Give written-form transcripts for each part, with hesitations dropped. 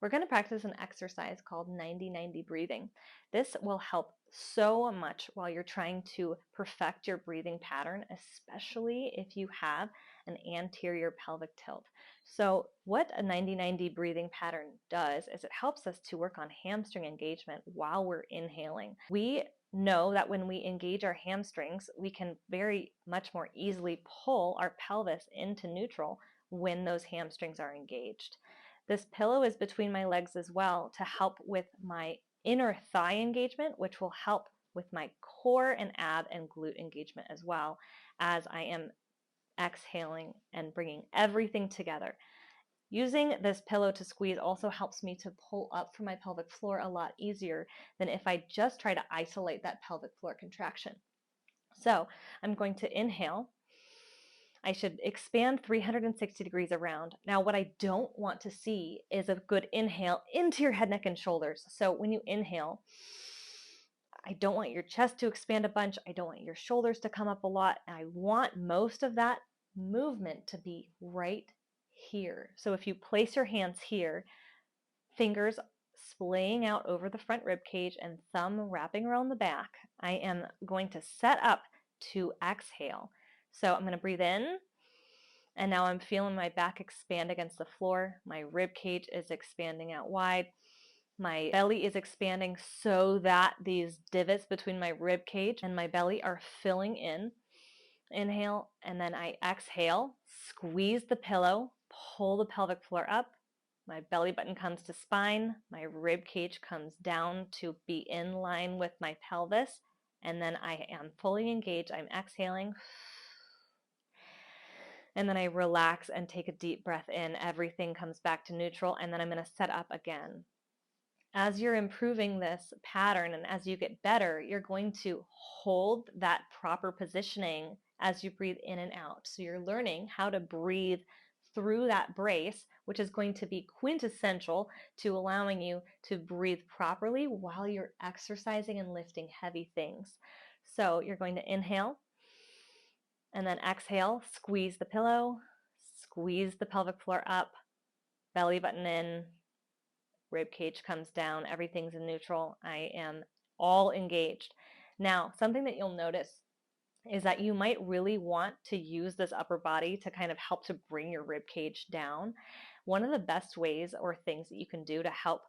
we're going to practice an exercise called 90-90 breathing. This will help so much while you're trying to perfect your breathing pattern, especially if you have an anterior pelvic tilt. So what a 90-90 breathing pattern does is it helps us to work on hamstring engagement while we're inhaling. We know that when we engage our hamstrings, we can very much more easily pull our pelvis into neutral when those hamstrings are engaged. This pillow is between my legs as well to help with my inner thigh engagement, which will help with my core and ab and glute engagement as well as I am exhaling and bringing everything together. Using this pillow to squeeze also helps me to pull up from my pelvic floor a lot easier than if I just try to isolate that pelvic floor contraction. So I'm going to inhale. I should expand 360 degrees around. Now, what I don't want to see is a good inhale into your head, neck, and shoulders. So when you inhale, I don't want your chest to expand a bunch. I don't want your shoulders to come up a lot. I want most of that movement to be right here. So if you place your hands here, fingers splaying out over the front rib cage and thumb wrapping around the back, I am going to set up to exhale. So I'm going to breathe in, and now I'm feeling my back expand against the floor. My rib cage is expanding out wide. My belly is expanding so that these divots between my rib cage and my belly are filling in. Inhale, and then I exhale, squeeze the pillow, pull the pelvic floor up. My belly button comes to spine. My rib cage comes down to be in line with my pelvis. And then I am fully engaged. I'm exhaling. And then I relax and take a deep breath in. Everything comes back to neutral. And then I'm going to set up again. As you're improving this pattern and as you get better, you're going to hold that proper positioning as you breathe in and out. So you're learning how to breathe through that brace, which is going to be quintessential to allowing you to breathe properly while you're exercising and lifting heavy things. So you're going to inhale and then exhale, squeeze the pillow, squeeze the pelvic floor up, belly button in, rib cage comes down, everything's in neutral. I am all engaged. Now, something that you'll notice is that you might really want to use this upper body to kind of help to bring your rib cage down. One of the best ways or things that you can do to help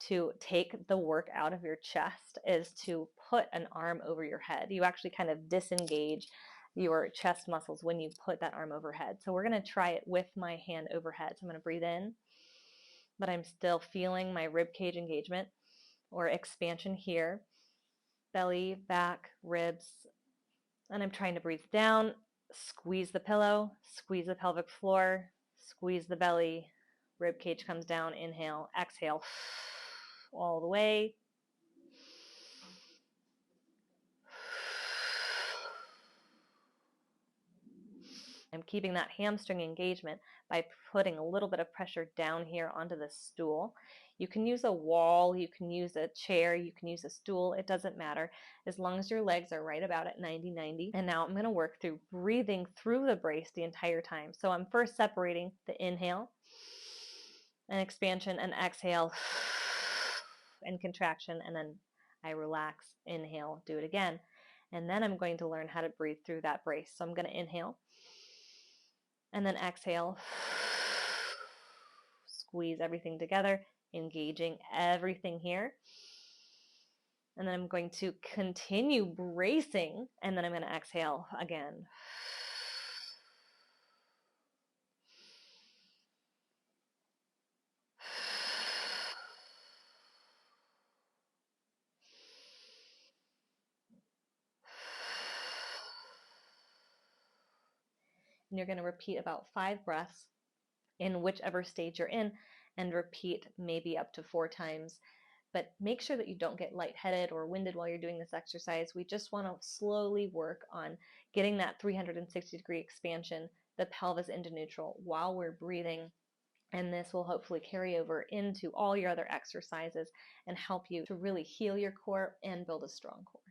to take the work out of your chest is to put an arm over your head. You actually kind of disengage your chest muscles when you put that arm overhead. So we're going to try it with my hand overhead. So I'm going to breathe in, but I'm still feeling my rib cage engagement or expansion here. Belly, back, ribs, and I'm trying to breathe down, squeeze the pillow, squeeze the pelvic floor, squeeze the belly, rib cage comes down, inhale, exhale, all the way. I'm keeping that hamstring engagement by putting a little bit of pressure down here onto the stool. You can use a wall, you can use a chair, you can use a stool, it doesn't matter, as long as your legs are right about at 90-90. And now I'm going to work through breathing through the brace the entire time. So I'm first separating the inhale and expansion and exhale and contraction, and then I relax, inhale, do it again. And then I'm going to learn how to breathe through that brace. So I'm going to inhale and then exhale, squeeze everything together, engaging everything here. And then I'm going to continue bracing, and then I'm going to exhale again. And you're going to repeat about 5 breaths in whichever stage you're in, and repeat maybe up to 4 times. But make sure that you don't get lightheaded or winded while you're doing this exercise. We just want to slowly work on getting that 360-degree expansion, the pelvis into neutral while we're breathing. And this will hopefully carry over into all your other exercises and help you to really heal your core and build a strong core.